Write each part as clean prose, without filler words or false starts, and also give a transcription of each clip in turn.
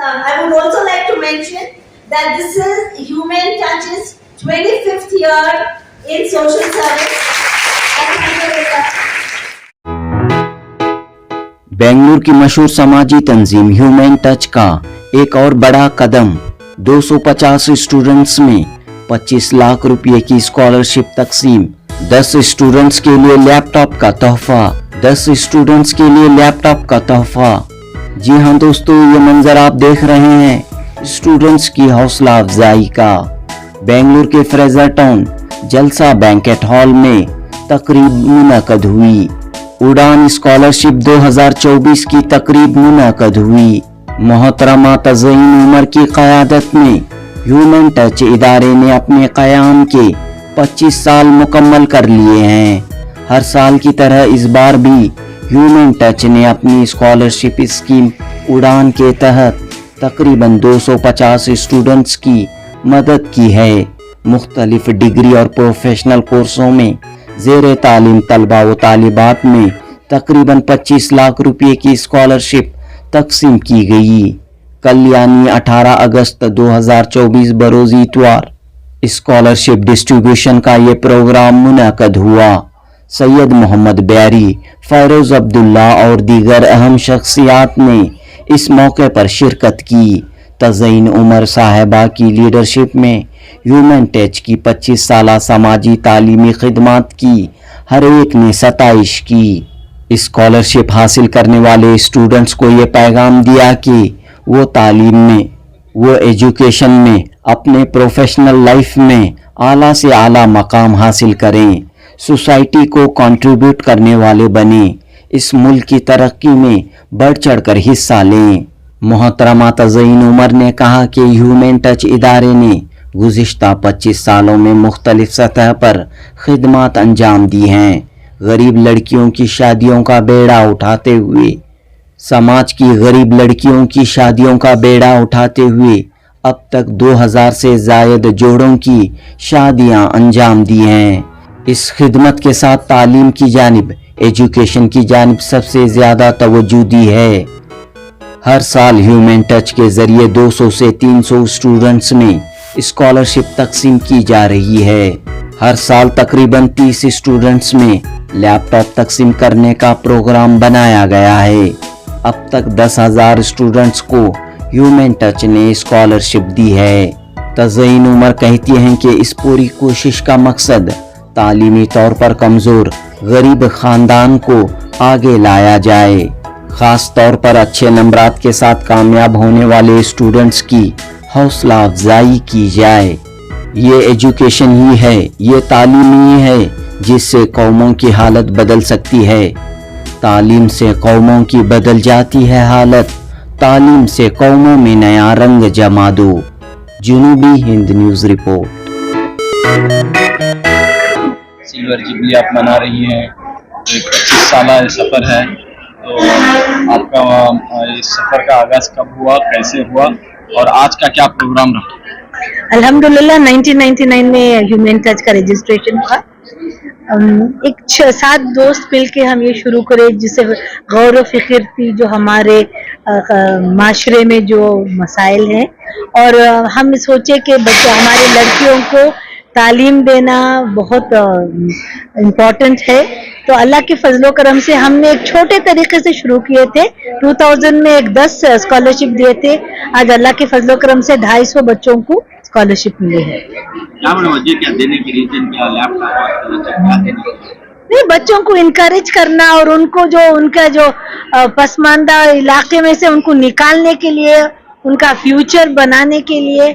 I would also like to mention that this is Human Touch's 25th year in social service. Bengaluru की मशहूर समाजी तंजीम human touch का एक और बड़ा कदम। 250 स्टूडेंट्स में 25 लाख रुपए की स्कॉलरशिप तकसीम। 10 स्टूडेंट्स के लिए लैपटॉप का तोहफा। 10 स्टूडेंट्स के लिए लैपटॉप का तोहफा। जी हाँ दोस्तों, ये मंजर आप देख रहे हैं स्टूडेंट्स की हौसला अफजाई का। बेंगलुरु के फ्रेजर टाउन जलसा बैंकेट हॉल में तकरीब मुनक़द हुई। उड़ान स्कॉलरशिप 2024 की तकरीब मुनक़द हुई। मोहतरमा तज़ईन उमर की क़यादत में ह्यूमन टच इदारे ने अपने क़याम के 25 साल मुकम्मल कर लिए हैं। हर साल की तरह इस बार भी ह्यूमन टच ने अपनी स्कॉलरशिप स्कीम उड़ान के तहत तकरीबन 250 स्टूडेंट्स की मदद की है। मुख्तलिफ डिग्री और प्रोफेशनल कोर्सों में ज़ेर तालीम तलबा व तालिबात में तकरीबन 25 लाख रुपए की स्कॉलरशिप तकसीम की गई। कल यानी 18 अगस्त 2024 बरोज़ इतवार स्कॉलरशिप डिस्ट्रीब्यूशन का ये प्रोग्राम मुनक़द हुआ। सैयद मोहम्मद बैरी, फ़ैरोज़ अब्दुल्ला और दीगर अहम शख्सियात ने इस मौके पर शिरकत की। तज़ईन उमर साहिबा की लीडरशिप में ह्यूमन टच की 25 साला समाजी तालीमी खिदमात की हर एक ने सताइश की। स्कॉलरशिप हासिल करने वाले स्टूडेंट्स को ये पैगाम दिया कि वो तालीम में, वो एजुकेशन में, अपने प्रोफेशनल लाइफ में आला से आला मकाम हासिल करें, सोसाइटी को कंट्रीब्यूट करने वाले बने, इस मुल्क की तरक्की में बढ़ चढ़कर हिस्सा लें। मोहतरमा तज़ईन उमर ने कहा कि ह्यूमन टच इदारे ने गुज़िश्ता 25 सालों में मुख्तलिफ सतह पर खिदमात अंजाम दी हैं। गरीब लड़कियों की शादियों का बेड़ा उठाते हुए, समाज की गरीब लड़कियों की शादियों का बेड़ा उठाते हुए अब तक 2000 से ज़ायद जोड़ों की शादियां अंजाम दी हैं। इस खिदमत के साथ तालीम की जानिब, एजुकेशन की जानिब सबसे ज़्यादा तवज्जो दी है। हर साल ह्यूमन टच के ज़रिए 200 से 300 स्टूडेंट्स में स्कॉलरशिप तकसीम की जा रही है। हर साल तकरीबन 30 स्टूडेंट्स में लैपटॉप तकसीम करने का प्रोग्राम बनाया गया है। अब तक 10,000 स्टूडेंट्स को ह्यूमन टच ने स्कॉलरशिप दी है। तज़ईन उमर कहती हैं कि इस पूरी कोशिश का मकसद तालीमी तौर पर कमज़ोर गरीब ख़ानदान को आगे लाया जाए। ख़ास तौर पर अच्छे नंबरात के साथ कामयाब होने वाले स्टूडेंट्स की हौसला अफजाई की जाए। ये एजुकेशन ही है, ये तालीम ही है जिससे कौमों की हालत बदल सकती है। तालीम से कौमों की बदल जाती है हालत, तालीम से कौमों में नया रंग जमा दो। जनूबी हिंद न्यूज़ रिपोर्ट। सिल्वर जुबली आप मना रही हैं, तो एक 25 साला सफ़र है, तो आपका इस सफ़र का आगाज़ कब हुआ, कैसे हुआ और आज का क्या प्रोग्राम रहा? अल्हम्दुलिल्लाह 1999 में ह्यूमन टच का रजिस्ट्रेशन हुआ। एक 6-7 दोस्त मिल के हम ये शुरू करे, जिससे गौर व फिक्र थी जो हमारे माशरे में जो मसाइल हैं, और हम सोचे कि बच्चे हमारे लड़कियों को तालीम देना बहुत इम्पोर्टेंट है। तो अल्लाह के फजलो करम से हमने एक छोटे तरीके से शुरू किए थे। 2000 में एक 10 स्कॉलरशिप दिए थे। आज अल्लाह के फजलो करम से 250 बच्चों को स्कॉलरशिप मिली है। क्या वजह, क्या देने की रीजन, क्या लैपटॉप? नहीं, बच्चों को इनकरेज करना और उनको जो उनका जो पसमानदा इलाके में से उनको निकालने के लिए, उनका फ्यूचर बनाने के लिए,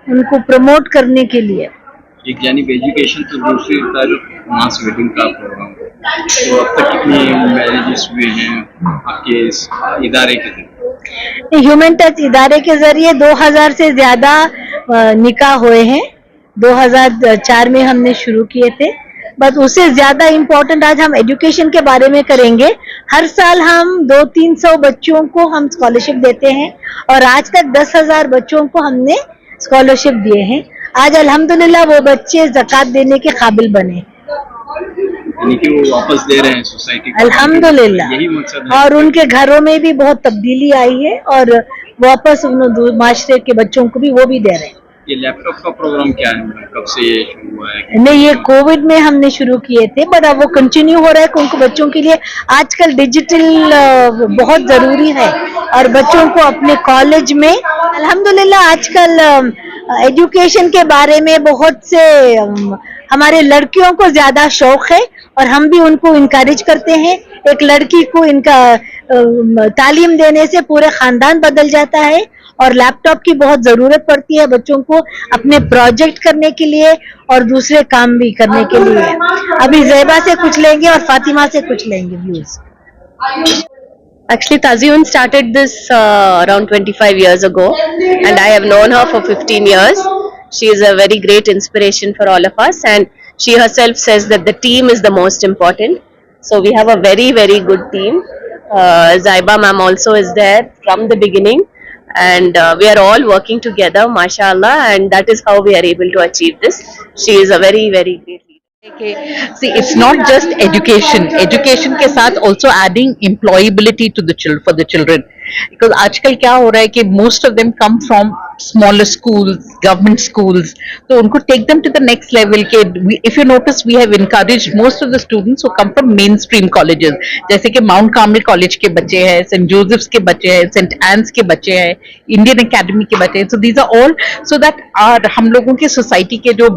उनको प्रमोट करने के लिए। एक जानिब एजुकेशन तो दूसरी तरफ मास वेडिंग का प्रोग्राम। तो अब तक कितनी मैरिजेस हुए हैं आपके इस इदारे के जरिए? ह्यूमन टच इदारे के जरिए 2000 से ज्यादा निकाह हुए हैं। 2004 में हमने शुरू किए थे। बस उससे ज्यादा इम्पोर्टेंट आज हम एजुकेशन के बारे में करेंगे। हर साल हम 200-300 बच्चों को हम स्कॉलरशिप देते हैं और आज तक 10,000 बच्चों को हमने स्कॉलरशिप दिए हैं। आज अल्हम्दुलिल्लाह वो बच्चे ज़कात देने के काबिल बने, यानी कि वो वापस दे रहे हैं सोसाइटी को। अल्हम्दुलिल्लाह। यही मकसद है। और उनके घरों में भी बहुत तब्दीली आई है और वापस उन माशरे के बच्चों को भी वो भी दे रहे हैं। ये लैपटॉप का प्रोग्राम क्या है मैडम, कब से ये शुरू हुआ है? नहीं, ये कोविड में हमने शुरू किए थे, बट अब वो कंटिन्यू हो रहा है उनको बच्चों के लिए। आजकल डिजिटल बहुत जरूरी है और बच्चों को अपने कॉलेज में अल्हम्दुलिल्लाह आजकल एजुकेशन के बारे में बहुत से हमारे लड़कियों को ज्यादा शौक है और हम भी उनको इनकरेज करते हैं। एक लड़की को इनका तालीम देने से पूरे खानदान बदल जाता है और लैपटॉप की बहुत जरूरत पड़ती है बच्चों को अपने प्रोजेक्ट करने के लिए और दूसरे काम भी करने के लिए। अभी ज़ैबा से कुछ लेंगे और फातिमा से कुछ लेंगे views. Actually, Tazyun started this around 25 years ago, and I have known her for 15 years. She is a very great inspiration for all of us, and she herself says that the team is the most important. So we have a very, very good team. Zaiba ma'am also is there from the beginning, and we are all working together, mashallah, and that is how we are able to achieve this. She is a very, very great leader. See, it's not just education. Education के साथ also adding employability to the for the children. Because आजकल क्या हो रहा है कि most of them come from smaller schools, government schools. तो उनको take them to the next level. के if you notice, we have encouraged most of the students who come from mainstream colleges. जैसे कि Mount Carmel College के बच्चे हैं, St. Joseph's के बच्चे हैं, St. Anne's के बच्चे हैं, Indian Academy के बच्चे हैं. So these are all so that हम लोगों की society के जो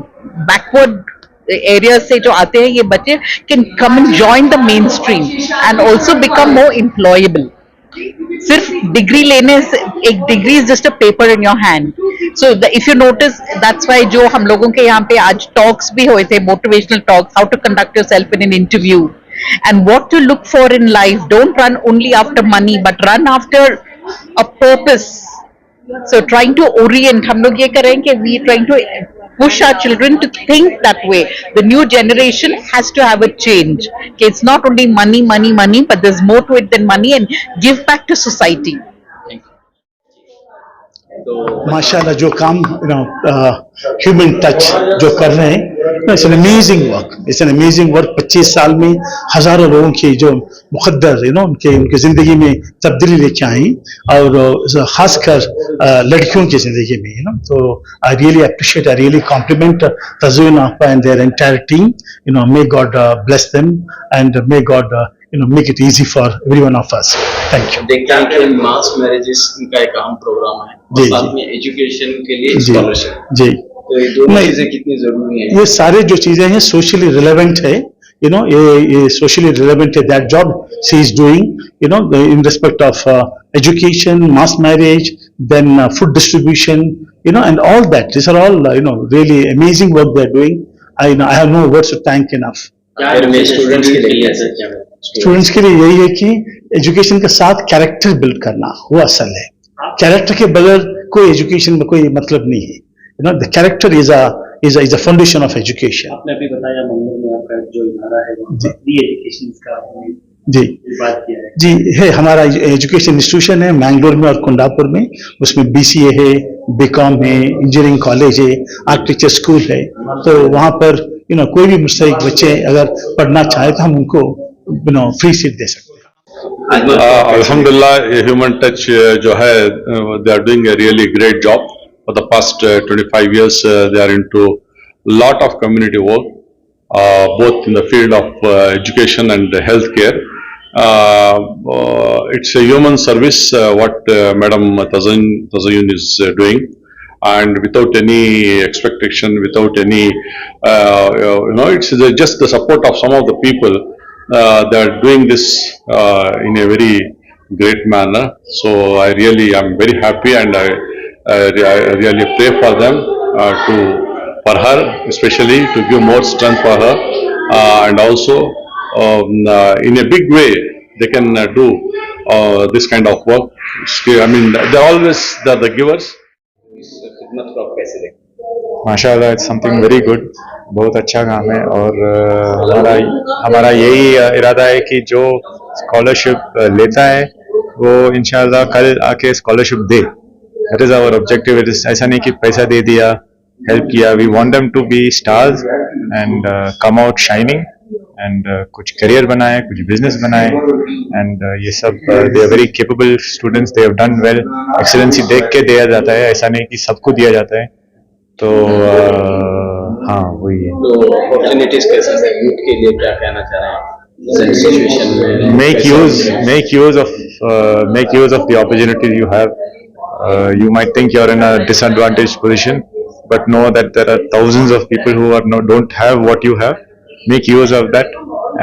backward areas से जो आते हैं ये बच्चे can come and join the mainstream and also become more employable. सिर्फ डिग्री लेने से एक degree is just a paper in your hand. So if you notice, that's why जो हम लोगों के यहाँ पे आज talks भी हुए थे, motivational talks, how to conduct yourself in an interview and what to look for in life. Don't run only after money, but run after a purpose. So trying to orient, हम लोग ये करें कि we trying to push our children to think that way. The new generation has to have a change. Okay, it's not only money, money, money, but there's more to it than money, and give back to society. माशाल्लाह जो काम human touch जो कर रहे हैं, it's an amazing work. It's an amazing work. 25 साल में हजारों लोगों की जो मुकद्दर उनके जिंदगी में तब्दीली लेके आई और खासकर लड़कियों की जिंदगी में तो I really appreciate, I really compliment Tazeen आपा and their entire team. May God bless them and may God make it easy for every one of us. Thank you. देखते हैं कि मास मैरिजेस इनका एक अहम प्रोग्राम है और साथ में एजुकेशन के लिए स्कॉलरशिप. जी, तो ये दोनों चीजें कितनी जरूरी हैं? ये सारे जो चीजें हैं सोशली रिलेवेंट है. ये सोशली रिलेवेंट है. That job she is doing in respect of education, mass marriage, then food distribution, and all that. These are all really amazing work they are doing. I have no words to thank enough. Students के लिए ऐसा क्या है? Students के लिए यही है कि एजुकेशन के साथ कैरेक्टर बिल्ड करना वो असल है. कैरेक्टर के बगैर कोई एजुकेशन में कोई मतलब नहीं है. The character is a foundation of education. आपने अभी बताया मंगल में आपका जो इदारा है वो फ्री एजुकेशन का आपने जी बात किया है. जी है. हमारा एजुकेशन इंस्टीट्यूशन है मैंगलोर में और कुंडापुर में. उसमें BCA है, BCom है, इंजीनियरिंग कॉलेज है, आर्किटेक्चर स्कूल है. तो वहाँ पर कोई भी मुस्तहिक बच्चे अगर पढ़ना चाहे तो हम उनको फ्री सीट दे सकते हैं. अल्हम्दुलिल्लाह ह्यूमन टच जो है they are doing a really great job. For the past 25 years they are into lot of community work, both in the field of education and healthcare. It's a human service what Madam Tazyun is doing, and without any expectation, without any it's just the support of some of the people. They are doing this in a very great manner. So I really am very happy, and I really pray for them for her especially, to give more strength for her, and also in a big way they can do this kind of work. I mean, they're always the givers. माशाल्लाह it's something very good. बहुत अच्छा काम है और हमारा यही इरादा है कि जो स्कॉलरशिप लेता है वो इंशाल्लाह कल आके स्कॉलरशिप दे. That is our objective. It is ऐसा नहीं कि पैसा दे दिया, हेल्प किया. We want them to be stars and come out shining and कुछ करियर बनाए, कुछ बिजनेस बनाए एंड ये सब they are very capable students, they have done well. Excellency देख के दिया जाता है, ऐसा नहीं कि सबको दिया जाता है। तो हाँ वही है। तो अपॉर्चुनिटीज कैसे हैं यूथ के लिए, क्या कहना चाह रहे हैं सिचुएशन में? make use of the opportunity you have. You might think you're in a disadvantaged position, but know that there are thousands of people who don't have what you have. Make use of that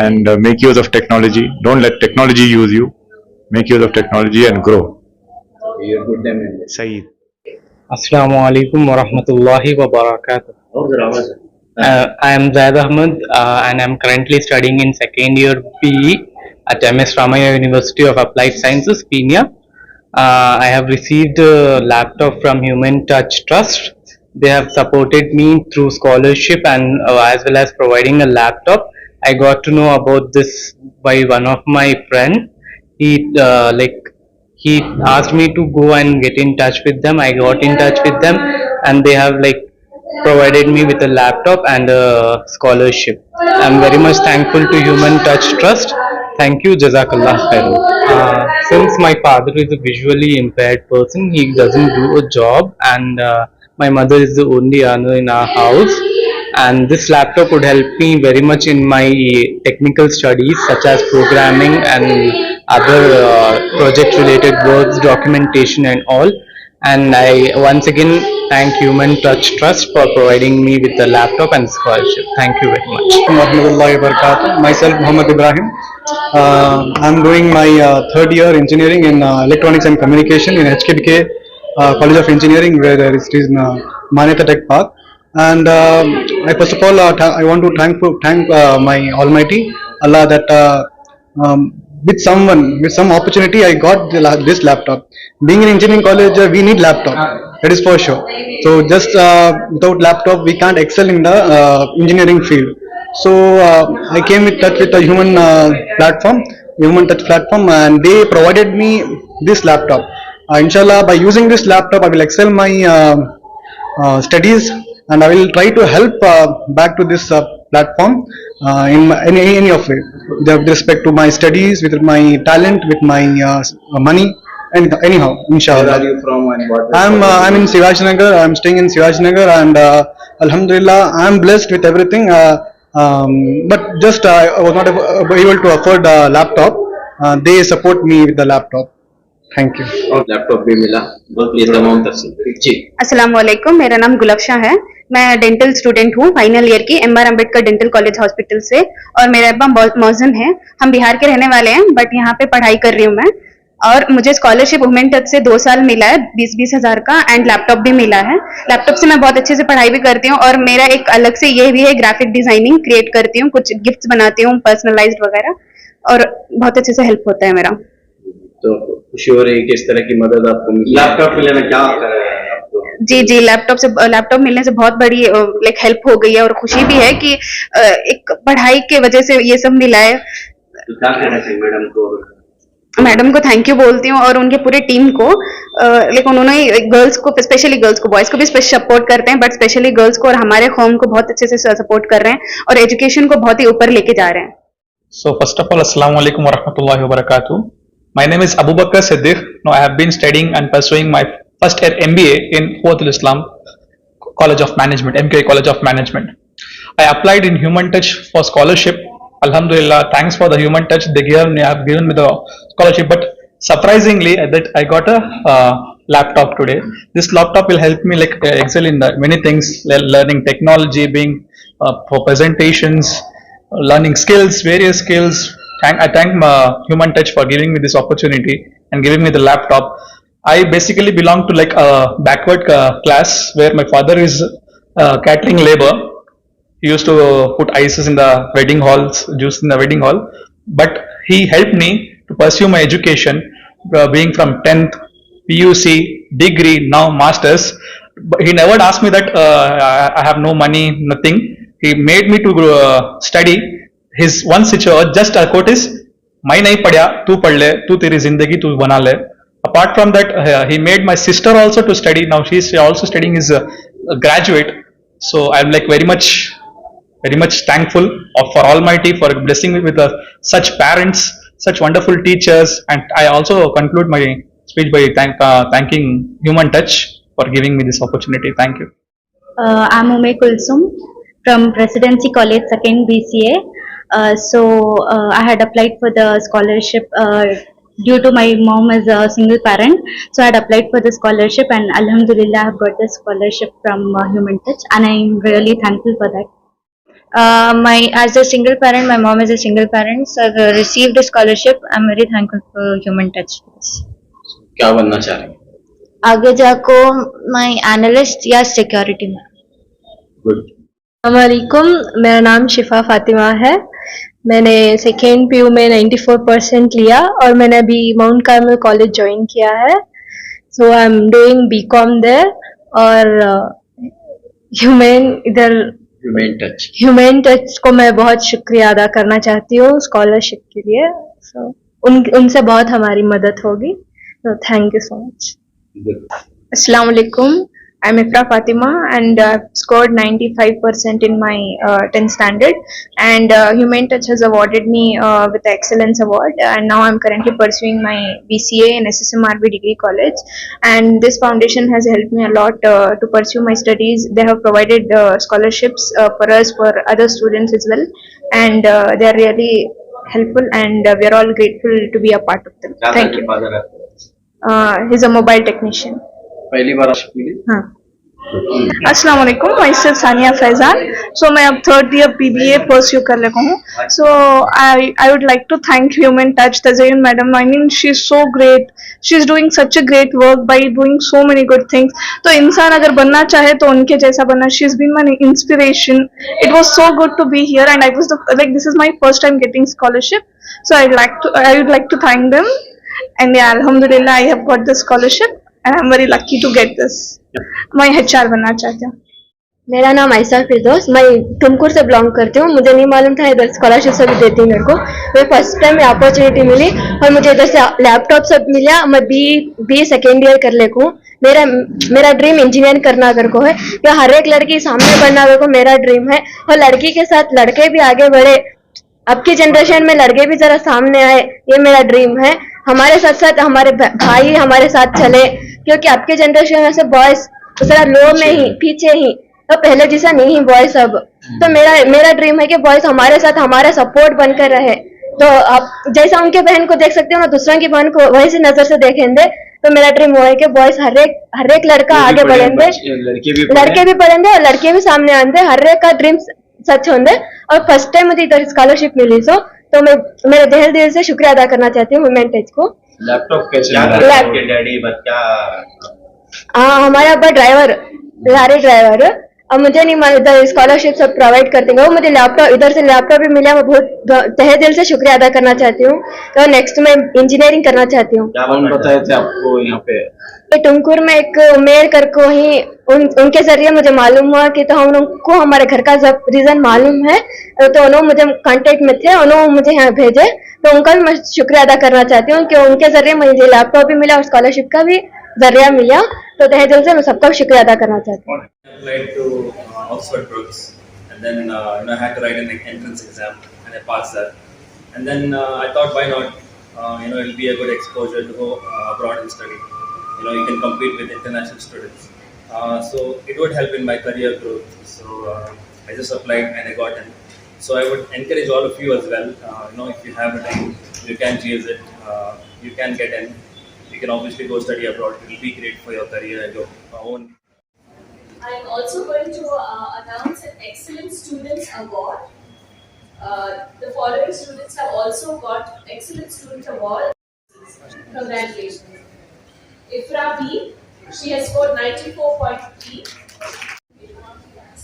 and make use of technology. Don't let technology use you. Make use of technology and grow. ये good day में सही। Assalamu alaikum wa rahmatullahi wa barakatuh. I am Zaid Ahmed and I am currently studying in second year PE at MS Ramaya University of Applied Sciences, Peenya. I have received a laptop from Human Touch Trust. They have supported me through scholarship and as well as providing a laptop. I got to know about this by one of my friend. He asked me to go and get in touch with them. I got in touch with them and they have provided me with a laptop and a scholarship. I'm very much thankful to Human Touch Trust. Thank you, Jazakallah khairan. Since my father is a visually impaired person, he doesn't do a job and my mother is the only earner in our house. And this laptop would help me very much in my technical studies such as programming and other project related works, documentation and all. And I once again thank Human Touch Trust for providing me with the laptop and scholarship. Thank you very much. Warahmatullahi wabarakatuh. Myself Muhammad Ibrahim. I'm doing my third year engineering in electronics and communication in HKBK College of Engineering, where it is in Manyata Tech Park. And I first of all I want to thank my Almighty Allah that with some opportunity I got this laptop. Being in engineering college, we need laptop. That is for sure. So just without laptop we can't excel in the engineering field. So I came in touch with a Human Touch platform, and they provided me this laptop. Inshallah, by using this laptop I will excel my studies, and I will try to help back to this platform in any of it, with respect to my studies, with my talent, with my money, and anyhow, inshallah. Where are you from and what? I'm in Sirajnagar. I'm staying in Sirajnagar, and Alhamdulillah, I'm blessed with everything. But just I was not able to afford a laptop. They support me with the laptop. Thank you. और laptop भी मिला, ये तमाम तफसील जी। अस्सलाम वालेकुम, मेरा नाम गुलफ्शा है। मैं डेंटल स्टूडेंट हूँ फाइनल ईयर की M R Ambedkar dental college hospital से, और मेरा अब्बा मौजन है। हम बिहार के रहने वाले हैं, बट यहाँ पे पढ़ाई कर रही हूँ मैं। और मुझे स्कॉलरशिप वुमेन टच से 2 साल मिला है, 20-20 हजार का, एंड लैपटॉप भी मिला है। लैपटॉप से मैं बहुत अच्छे से पढ़ाई भी करती हूँ, और मेरा एक अलग से ये भी है, ग्राफिक डिजाइनिंग क्रिएट करती हूँ, कुछ गिफ्ट्स बनाती हूँ पर्सनलाइज्ड वगैरह, और बहुत अच्छे से हेल्प होता है मेरा। तो खुशी हो रही है कि इस तरह की मदद आपको मिली। लैपटॉप मिलने में क्या आपको? जी, लैपटॉप मिलने से बहुत बड़ी हेल्प हो गई है, और खुशी भी है कि एक पढ़ाई के वजह से ये सब मिला है। तो क्या कहना चाहिए मैडम को? मैडम को थैंक यू बोलती हूँ, और उनके पूरे टीम को। लेकिन उन्होंने गर्ल्स को, स्पेशली गर्ल्स को, बॉयज को भी सपोर्ट करते हैं, बट स्पेशली गर्ल्स को और हमारे होम को बहुत अच्छे से सपोर्ट कर रहे हैं, और एजुकेशन को बहुत ही ऊपर लेके जा रहे हैं। So first of all, Assalamu alaikum wa rahmatullahi wa barakatuh. My name is Abu Bakr Siddiq. Now I have been studying and pursuing my first year MBA in Quwwatul Islam College of Management, MK College of Management. I applied in Human Touch for scholarship. Alhamdulillah, thanks for the Human Touch. They have given me the scholarship, but surprisingly that I got a laptop today. This laptop will help me excel in many things, learning technology, being for presentations, learning skills, various skills. I thank Human Touch for giving me this opportunity and giving me the laptop. I basically belong to a backward class where my father is catering labor. He used to put ices in the wedding halls, juice in the wedding hall. But he helped me to pursue my education, being from 10th, PUC, degree, now masters. But he never asked me that I have no money, nothing. He made me to study. His one situation, just a quote is, "मैं नहीं पढ़ा, तू पढ़ ले, तू तेरी जिंदगी तू बना ले." Apart from that, he made my sister also to study. Now she is also studying, is a graduate. So I'm very much very much thankful for Almighty for blessing me with such parents, such wonderful teachers, and I also conclude my speech by thanking Human Touch for giving me this opportunity. Thank you. I'm Ume Kulsum from Presidency College, second BCA. I had applied for the scholarship due to my mom is a single parent. So I had applied for the scholarship, and Alhamdulillah, I have got the scholarship from Human Touch, and I'm really thankful for that. As a single parent, my mom is a single parent, so I've received a scholarship. I'm very thankful for Human Touch for this. क्या बनना चाह रही हैं? आगे जाको मैं analyst या security में। अस्सलामुअलैकुम, मेरा नाम शिफा फातिमा है। मैंने सेकेंड पीयू में 94% लिया और मैंने अभी माउंट कार्मल कॉलेज ज्वाइन किया है। So I am doing BCom there और ह्यूमन टच को मैं बहुत शुक्रिया अदा करना चाहती हूँ स्कॉलरशिप के लिए। सो उनसे बहुत हमारी मदद होगी। So thank you so much. Assalamu alaikum. I'm Ifra Fatima and I've scored 95% in my 10th standard, and Human Touch has awarded me with the Excellence Award, and now I'm currently pursuing my BCA in SSMRB Degree College, and this foundation has helped me a lot to pursue my studies. They have provided scholarships for us, for other students as well, and they are really helpful, and we are all grateful to be a part of them. Thank you. He's a mobile technician. पहली बार मिली? हाँ। अस्सलाम वालेकुम, myself Sania Faizan. So मैं अब third year PBA pursue कर लगा हूँ। So I would like to thank Human Touch Tazayun madam. I mean she is so great. She is doing such a great work by doing so many good things. तो इंसान अगर बनना चाहे तो उनके जैसा बनना। She has been my inspiration. It was so good to be here, and this is my first time getting scholarship. So I would like to thank them. And yeah, alhamdulillah, I have got the scholarship and I'm very lucky to get this. मैं HR बनना चाहती हूँ। मेरा नाम आयशा फिरदौस, मैं तुमकुर से belong करती हूँ। मुझे नहीं मालूम था इधर स्कॉलरशिप सब देती है मेरे को। मैं फर्स्ट टाइम अपॉर्चुनिटी मिली और मुझे इधर से लैपटॉप सब मिला। मैं बी सेकेंड ईयर कर ले को। मेरा ड्रीम इंजीनियर करना अगर को है, या हर एक लड़की सामने बढ़ना अगर को मेरा ड्रीम है, और लड़की के साथ लड़के भी आगे बढ़े। अब की जनरेशन में लड़के भी जरा सामने आए, ये मेरा ड्रीम है। हमारे साथ साथ हमारे भाई हमारे साथ चले, क्योंकि अब के जनरेशन में से बॉयज जरा लो में ही पीछे ही, तो पहले जैसा नहीं बॉयज अब। तो मेरा ड्रीम है कि बॉयज हमारे साथ हमारा सपोर्ट बनकर रहे। तो आप जैसा उनके बहन को देख सकते हो ना, दूसरों की बहन को वही से नजर से देखेंगे। तो मेरा ड्रीम वो है कि बॉयज हर एक लड़का आगे बढ़ेंगे, लड़के भी पढ़ेंगे और लड़के भी सामने आएंगे। हर एक का ड्रीम सच होंगे। और फर्स्ट टाइम मुझे इधर स्कॉलरशिप मिली तो मैं मेरे दिल से शुक्रिया अदा करना चाहती हूँ ह्यूमन टच को। लैपटॉप कैसे डैडी बच्चा? हाँ, हमारा अब्बा लारी ड्राइवर है। अब मुझे नहीं मालूम, इधर स्कॉलरशिप सब प्रोवाइड कर देंगे। वो मुझे इधर से लैपटॉप भी मिला, मैं बहुत तहे दिल से शुक्रिया अदा करना चाहती हूँ। तो नेक्स्ट मैं इंजीनियरिंग करना चाहती हूँ। क्या बताए थे आपको यहाँ पे? टुमकुर में एक मेयर कर को ही उनके जरिए मुझे मालूम हुआ कि, तो हम लोग को हमारे घर का जब रीजन मालूम है, तो उन्होंने मुझे कांटेक्ट में थे, उन्होंने मुझे यहाँ भेजे। तो उनका भी मैं शुक्रिया अदा करना चाहती हूँ कि उनके जरिए मुझे लैपटॉप भी मिला और स्कॉलरशिप का भी जरिया मिला। तो तहे दिल से मैं सबका शुक्रिया अदा करना चाहती हूँ। Applied to Oxford Brookes, and then I had to write an entrance exam, and I passed that. And then I thought, why not? It'll be a good exposure to go abroad and study. You can compete with international students. So it would help in my career growth. So I just applied and I got in. So I would encourage all of you as well. If you have a time, you can chase it. You can get in. You can obviously go study abroad. It will be great for your career and your own. I'm also going to announce an Excellent Students Award. The following students have also got Excellent Student Award. Congratulations. Ifra B, she has scored 94.3.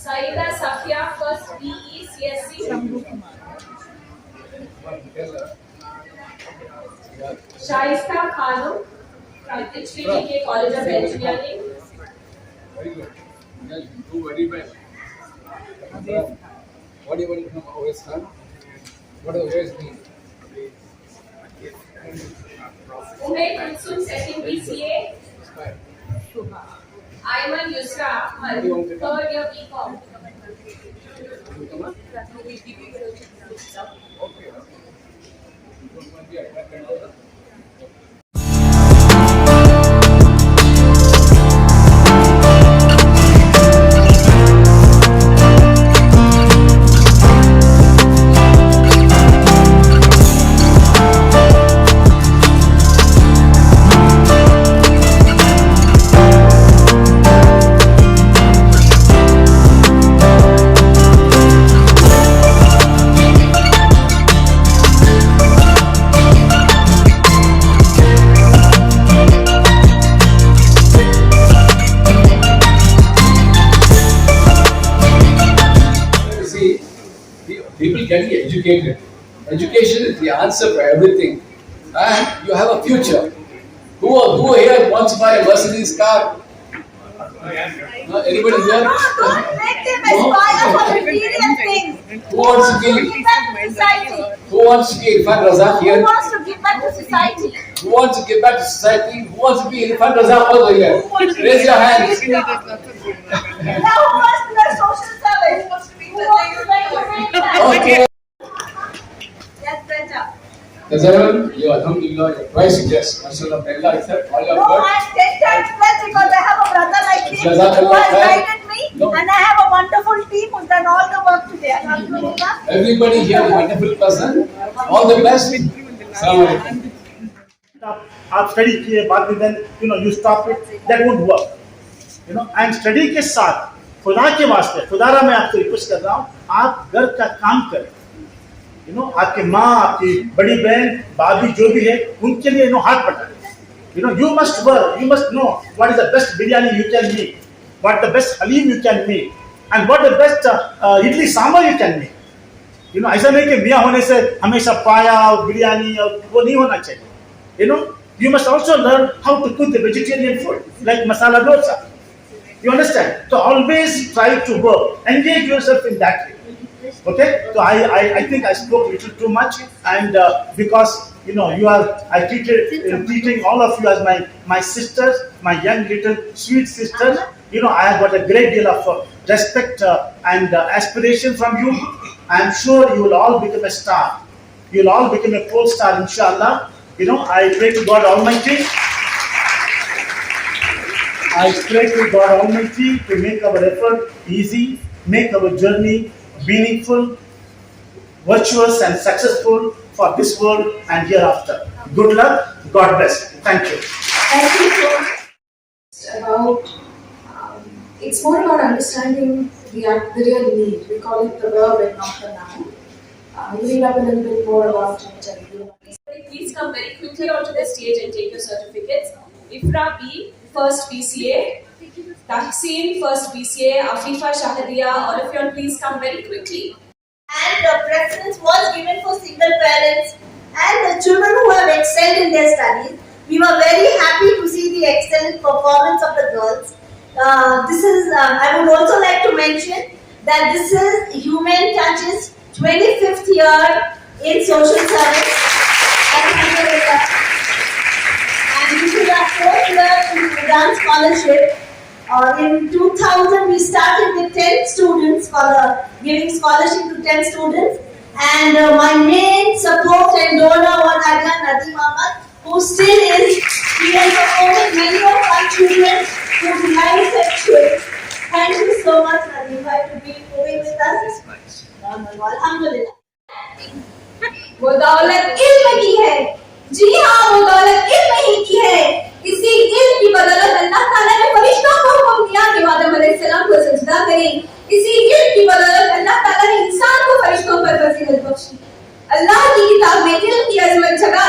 Saida Safia, first BE CSC. Shaista Khanum from HPDK College of Engineering. Very good. You do very well. What do you want to know OS done? What does OS mean? Ume Kulsum, second BCA. Ayman Yusra, third year BCom. See, people getting educated. Education is the answer for everything, and you have a future. Who here wants to buy a Mercedes car? Anybody here? Don't make them aspire for material things. Who wants to give? Give back to society. Who wants to be Irfan Razak Who here? wants to give back to society? Who wants to give back to society? Who wants to be Irfan Razak also here? Raise your hands. Now who wants to be a social service? Who wants to be a Okay. Yes, better. Tazayun, you alhamdulillah, you're twice yes. Mashallah, may Allah accept all your No, work. I'm 10 times blessed because I have a brother like him who Jazakallah has khair. guided me, and I have a wonderful team who's done all the work today. Alhamdulillah. Everybody here is a wonderful person. All the best. Assalamu alaikum. आप study किए बाद में then you stop it, that won't work, and study के साथ खुदा के वास्ते, खुदारा मैं आपको रिक्वेस्ट कर रहा हूँ, आप घर का काम करें. आपकी माँ, आपकी बड़ी बहन, भाभी जो भी है, उनके लिए हाथ पटाएं. You must work, you must know what is the best biryani you can make, what the best haleem you can make, and what the best idli sambar you can make. ऐसा नहीं कि मियाँ होने से हमेशा पाया और बिरयानी और वो नहीं होना चाहिए. You must also learn how to cook the vegetarian food, like masala dosa. You understand? So always try to work, engage yourself in that way. Okay? So I think I spoke a little too much, and because you are, I treating all of you as my sisters, my young little sweet sisters. I have got a great deal of respect and aspiration from you. I am sure you will all become a star. You will all become a pole star, inshallah. I pray to God Almighty. I pray to God Almighty to make our effort easy, make our journey meaningful, virtuous and successful for this world and hereafter. Good luck. God bless. Thank you. Thank you so much. About, it's more about understanding the real need. We call it the verb and not the noun. Read up a little bit more about it. Please come very quickly onto the stage and take your certificates. Ifra B, first BCA. Tahseen, first BCA. Afifa, Shahadiya, all of you all please come very quickly. And preference was given for single parents and the children who have excelled in their studies. We were very happy to see the excellent performance of the girls. I would also like to mention that this is Human Touch's 25th year in social service. And this is our 4th year in Quran scholarship. In 2000, we started with 10 students, giving scholarship to 10 students. And my main support and donor was Adnan Nadeem Ahmad, who still is. He has supported many of our children whose lives have changed. Thank you so much, Nadeem bhai, to be with us. Alhamdulillah. वो दौलत इल्म की है. जी हाँ, वो दौलत इल्म ही की है. इसी इल्म की बदौलत अल्लाह ताला ने फरिश्तों को हुक्म दिया कि आदम अलैहिस्सलाम को सजदा करें. इसी इल्म की बदौलत अल्लाह ताला ने इंसान को फरिश्तों पर फजीलत बख्शी. अल्लाह की किताब में इल्म की अजमत जगह